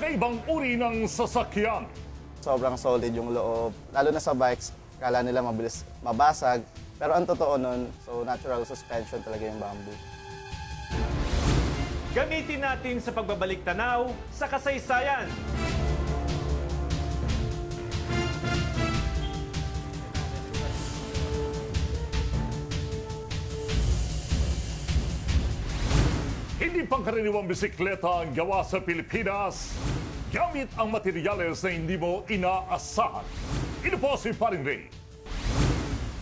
iba-ibang uri ng sasakyan. Sobrang solid yung loob. Lalo na sa bikes, kala nila mabilis mabasag. Pero ang totoo nun, so natural suspension talaga yung bamboo. Gamitin natin sa pagbabalik tanaw sa kasaysayan. Hindi pangkaraniwang bisikleta ang gawa sa Pilipinas gamit ang materyales na hindi mo inaasahan. Ito po si Paring Ray.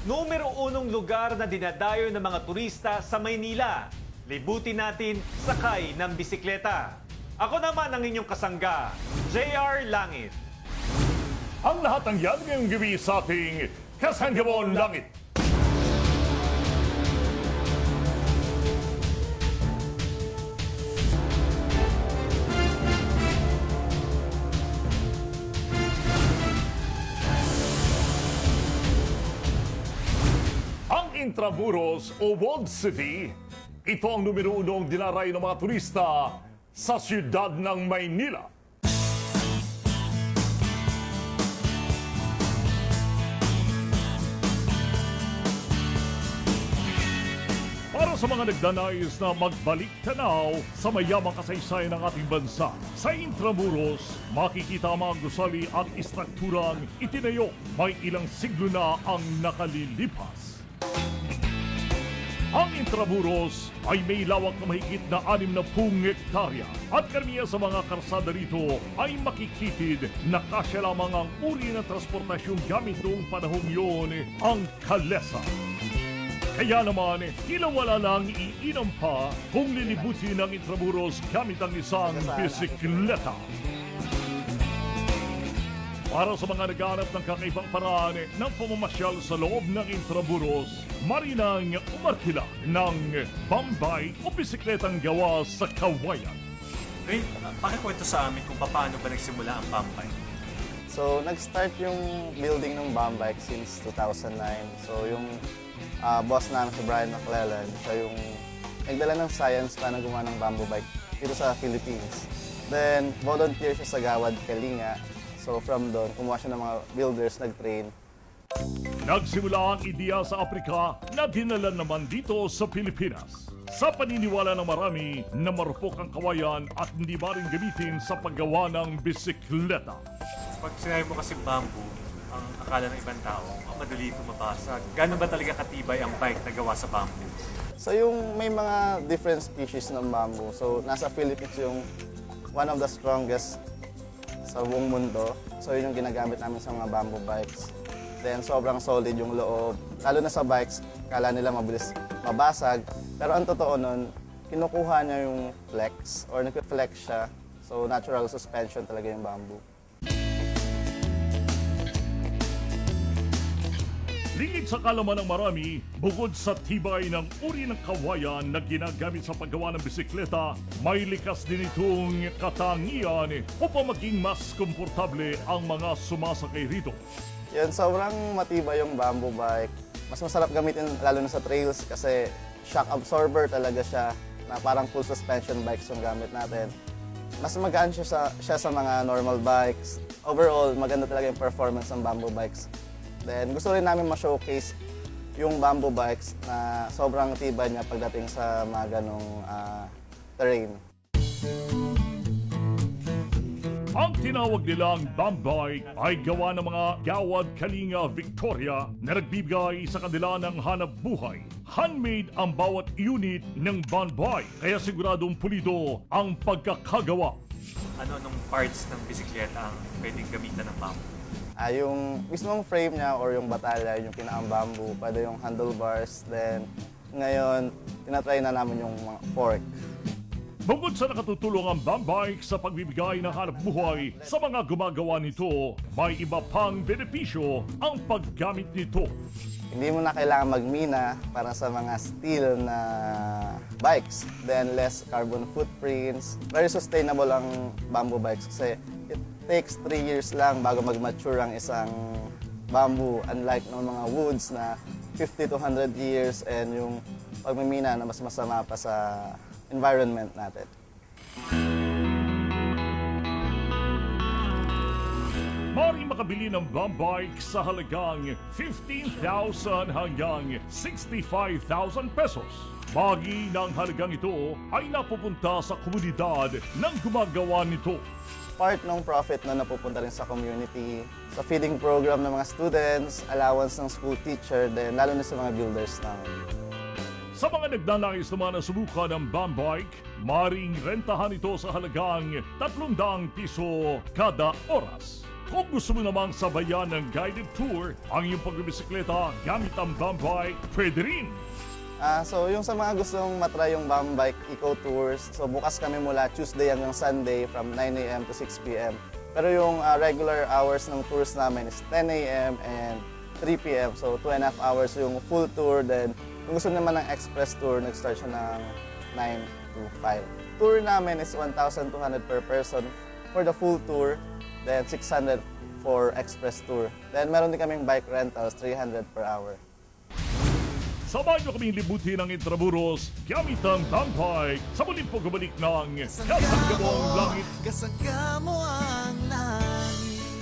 Numero unong lugar na dinadayo ng mga turista sa Maynila. Libutin natin sakay ng bisikleta. Ako naman ang inyong kasangga, JR Langit. Ang lahat ng yan ngayong gabi sa ating Kasanggabon Langit. Ang Intramuros o Walled City, ito ang numero unong dinaray ng mga turista sa siyudad ng Maynila. Para sa mga nagdanais na magbalik tanaw sa mayamang kasaysayan ng ating bansa, sa Intramuros, makikita ang mga gusali at istrukturang itinayo. May ilang siglo na ang nakalilipas. Ang Intramuros ay may lawak na mahigit na 60 hektarya at karamihan sa mga karsada rito ay makikitid na kasya lamang ang uri ng transportasyong gamit noong panahong yun, ang kalesa. Kaya naman, tila wala lang iinam pa kung lilibutin ang Intramuros gamit ang isang bisikleta. Para sa mga naghanap ng kakaibang paraan ng pamamasyal sa loob ng Intramuros, marinang umarkila ng bambay o bisikletang gawa sa kawayan. Ray, pakikwento sa amin kung paano ba nagsimula ang Bambay. So, nag-start yung building ng bike since 2009. So, yung boss namin si Brian McClellan, siya yung nagdala ng science para gumawa ng bamboo bike dito sa Philippines. Then, volunteer siya sa Gawad, Kalinga. So, from doon, kumuha siya ng mga builders, nag-train. Nagsimula ang ideya sa Afrika na dinala naman dito sa Pilipinas. Sa paniniwala ng marami na marupok ang kawayan at hindi ba rin gamitin sa paggawa ng bisikleta. Pag sinabi mo kasi bamboo, ang akala ng ibang tao, madali ito mabasag. Gano'n ba talaga katibay ang bike na gawa sa bamboo? So, yung may mga different species ng bamboo. So, nasa Philippines yung one of the strongest sa buong mundo. So, yun yung ginagamit namin sa mga bamboo bikes. Then, sobrang solid yung loob. Lalo na sa bikes, kala nila mabilis mabasag. Pero ang totoo nun, kinukuha niya yung flex or nag-flex siya. So, natural suspension talaga yung bamboo. Lingid sa kalaman ng marami, bukod sa tibay ng uri ng kawayan na ginagamit sa paggawa ng bisikleta, may likas din itong katangian upang maging mas komportable ang mga sumasakay rito. Yun, sobrang matibay yung bamboo bike. Mas masarap gamitin lalo na sa trails kasi shock absorber talaga siya na parang full suspension bikes yung gamit natin. Mas magaan siya sa mga normal bikes. Overall, maganda talaga yung performance ng bamboo bikes. Then gusto rin namin ma-showcase yung bamboo bikes na sobrang tibay niya pagdating sa mga ganong terrain. Ang tinawag nilang Bambay ay gawa ng mga Gawad Kalinga Victoria na nagbibigay sa kanila ng hanap buhay. Handmade ang bawat unit ng Bambay, kaya siguradong pulido ang pagkakagawa. Ano-anong parts ng bisikleta ang pwedeng gamitan ng bamboo? Yung mismong frame niya or yung batalya, yung pinaka-bamboo, pwede yung handlebars. Then ngayon, tinatry na namin yung mga fork. Bukod sa nakatutulong ang Bambike sa pagbibigay ng hanap buhay sa mga gumagawa nito, may iba pang benepisyo ang paggamit nito. Hindi mo na kailangan magmina para sa mga steel na bikes. Then less carbon footprints. Very sustainable ang bamboo bikes kasi it takes 3 years lang bago mag-mature ang isang bamboo. Unlike ng mga woods na 50 to 100 years and yung pagmimina na mas masama pa sa environment natin. Maaari makabili ng BAM bike sa halagang 15,000 hanggang 65,000 pesos. Bahagi ng halagang ito ay napupunta sa komunidad ng gumagawa nito. Part ng profit na napupunta rin sa community, sa feeding program ng mga students, allowance ng school teacher, then lalo na sa mga builders namin. Sa mga nagnanais naman na subukan ng BAM bike, maring rentahan ito sa halagang 300 piso kada oras. Kung gusto mo namang sabayan ng guided tour ang iyong pagbibisikleta gamit ang BAM bike, pwede rin. So yung sa mga gustong matry yung BAM Bike Eco Tours, so bukas kami mula Tuesday hanggang Sunday from 9 a.m. to 6 p.m. Pero yung regular hours ng tours namin is 10 a.m. and 3 p.m. So 2.5 hours yung full tour. Then kung gusto naman ng express tour, nag-start siya ng 9 to 5. Tour namin is 1,200 per person for the full tour, then 600 for express tour. Then meron din kaming bike rentals, 300 per hour. Samahan nyo kaming libutin ng Intramuros gamit ang BAM bike sa muling pagbabalik ng Kasangga mo ang Langit. Kasangga mo ang langit.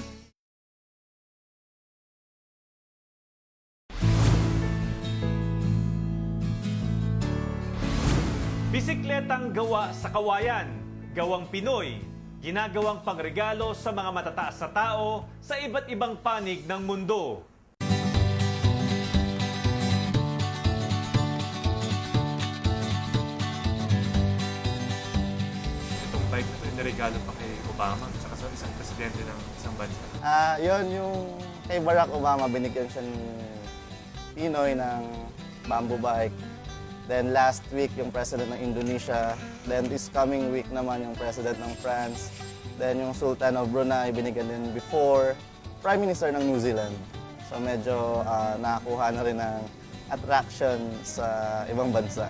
Bisikletang gawa sa kawayan, gawang Pinoy, ginagawang pangregalo sa mga matataas sa tao sa iba't ibang panig ng mundo. Itong bike na ito, niregalo pa kay Obama, saka sa isang presidente ng isang bansa. Yun, yung kay Barack Obama, binigyan siya ng Pinoy ng bamboo bike. Then last week, yung president ng Indonesia. Then this coming week naman, yung president ng France. Then yung Sultan of Brunei, binigyan din before. Prime Minister ng New Zealand. So medyo nakakuha na rin ng attraction sa ibang bansa.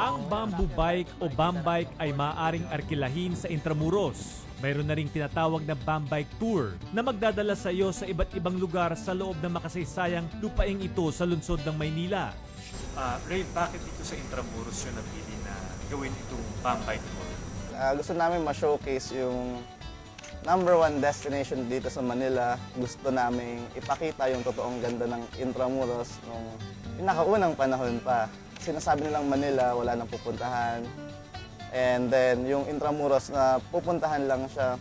Ang bamboo bike o BAM bike ay maaaring arkilahin sa Intramuros. Mayroon na ring tinatawag na BAM bike tour na magdadala sa iyo sa iba't ibang lugar sa loob ng makasaysayang lupaing ito sa lungsod ng Maynila. Ray, bakit dito sa Intramuros yung napili na gawin itong BAM bike tour? Gusto namin ma-showcase yung #1 destination dito sa Manila. Gusto namin ipakita yung totoong ganda ng Intramuros nung pinakaunang panahon pa. Sinasabi nilang Manila, wala nang pupuntahan. And then yung Intramuros na pupuntahan lang siya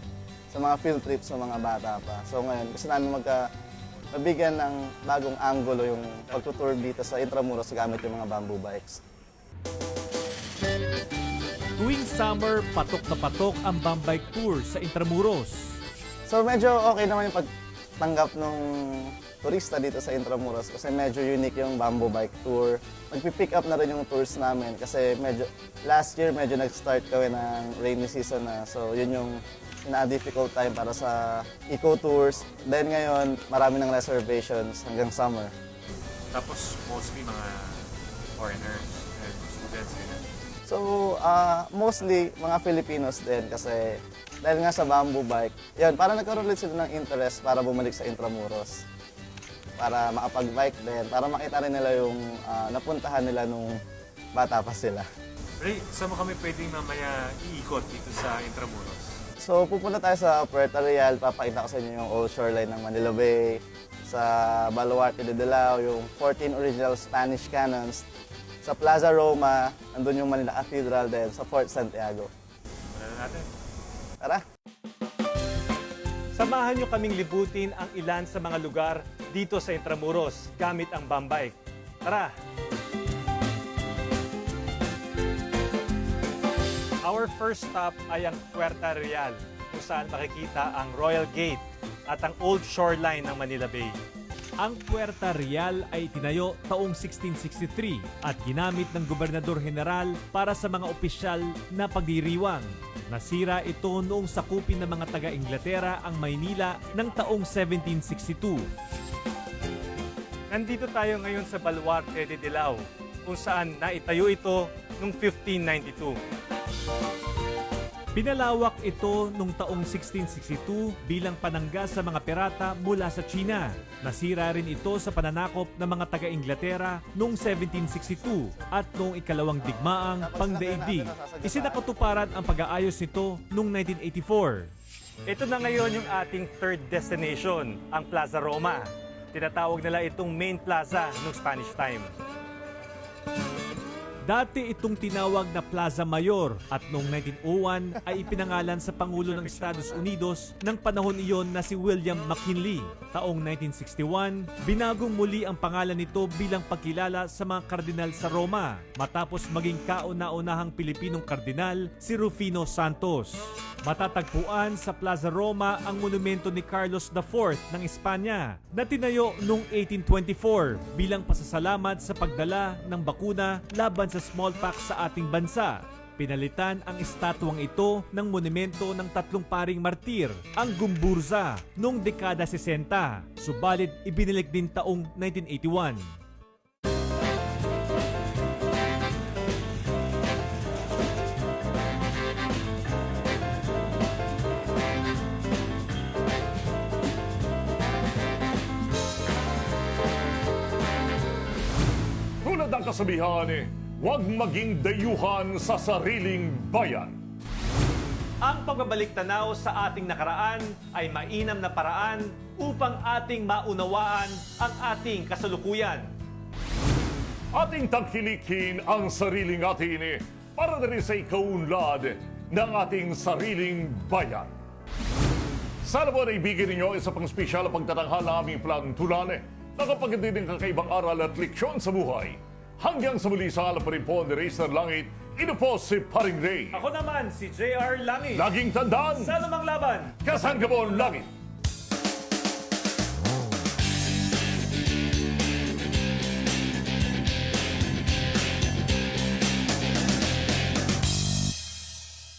sa mga field trips ng mga bata pa. So ngayon, gusto namin mabigyan ng bagong anggulo yung pagtutour dito sa Intramuros gamit yung mga bamboo bikes. Tuwing summer, patok na patok ang BAM bike tour sa Intramuros. So medyo okay naman yung pagtanggap ng turista dito sa Intramuros kasi medyo unique yung bamboo bike tour. Magpipick up na rin yung tours namin kasi last year medyo nag-start kami ng rainy season na. So yun yung difficult time para sa eco tours. Then ngayon, marami ng reservations hanggang summer. Tapos mostly mga foreigners and students. So, mostly mga Filipinos din kasi dahil nga sa bamboo bike, yun, parang nagkaroon ulit sila ng interest para bumalik sa Intramuros. Para makapag-bike din, para makita rin nila yung napuntahan nila nung bata pa sila. Ray, saan mo kami pwedeng mamaya iikot dito sa Intramuros? So, pupunta tayo sa Puerto Real, papakita ko sa inyo yung old shoreline ng Manila Bay, sa Baluarte de Dilao, yung 14 original Spanish cannons, sa Plaza Roma, andun yung Manila Cathedral din, sa Fort Santiago. Wala na natin. Tara! Samahan nyo kaming libutin ang ilan sa mga lugar dito sa Intramuros gamit ang BAM bike. Tara! Our first stop ay ang Puerto Real, kung saan makikita ang Royal Gate at ang old shoreline ng Manila Bay. Ang Puerto Real ay tinayo taong 1663 at ginamit ng Gobernador General para sa mga opisyal na pagdiriwang. Nasira ito noong sakupin ng mga taga-Inglaterra ang Maynila ng taong 1762. Nandito tayo ngayon sa Baluarte de Dilao, kung saan naitayo ito noong 1592. Pinalawak ito noong taong 1662 bilang panangga sa mga pirata mula sa China. Nasira rin ito sa pananakop ng mga taga-Inglaterra noong 1762 at noong ikalawang digmaang pangdaigdig. Isinakatuparan ang pag-aayos nito noong 1984. Ito na ngayon yung ating third destination, ang Plaza Roma. Tinatawag nila itong main plaza noong Spanish time. Dati itong tinawag na Plaza Mayor at noong 1901 ay ipinangalan sa Pangulo ng Estados Unidos ng panahon iyon na si William McKinley. Taong 1961, binagong muli ang pangalan nito bilang pagkilala sa mga kardinal sa Roma matapos maging kauna-unahang Pilipinong kardinal si Rufino Santos. Matatagpuan sa Plaza Roma ang monumento ni Carlos IV ng Espanya na tinayo noong 1824 bilang pasasalamat sa pagdala ng bakuna laban sa smallpox sa ating bansa. Pinalitan ang estatwang ito ng monumento ng tatlong paring martir, ang Gumburza, noong dekada 60, subalit ibinilik din taong 1981. Tulad ng kasabihan, huwag maging dayuhan sa sariling bayan. Ang pagbabalik tanaw sa ating nakaraan ay mainam na paraan upang ating maunawaan ang ating kasalukuyan. Ating tangkilikin ang sariling atin para na rin sa ikaunlad ng ating sariling bayan. Sana po naibigyan ninyo isa pang espesyal na pagtatanghal ng aming plantulan na kapag hindi ng kakaibang aral at leksyon sa buhay. Hanggang sa muli sa alam pa rin po ni Race ng Langit, ino po si Paring Ray. Ako naman si JR Langit. Laging tandaan, Sa anumang laban, kasangga mo ang langit.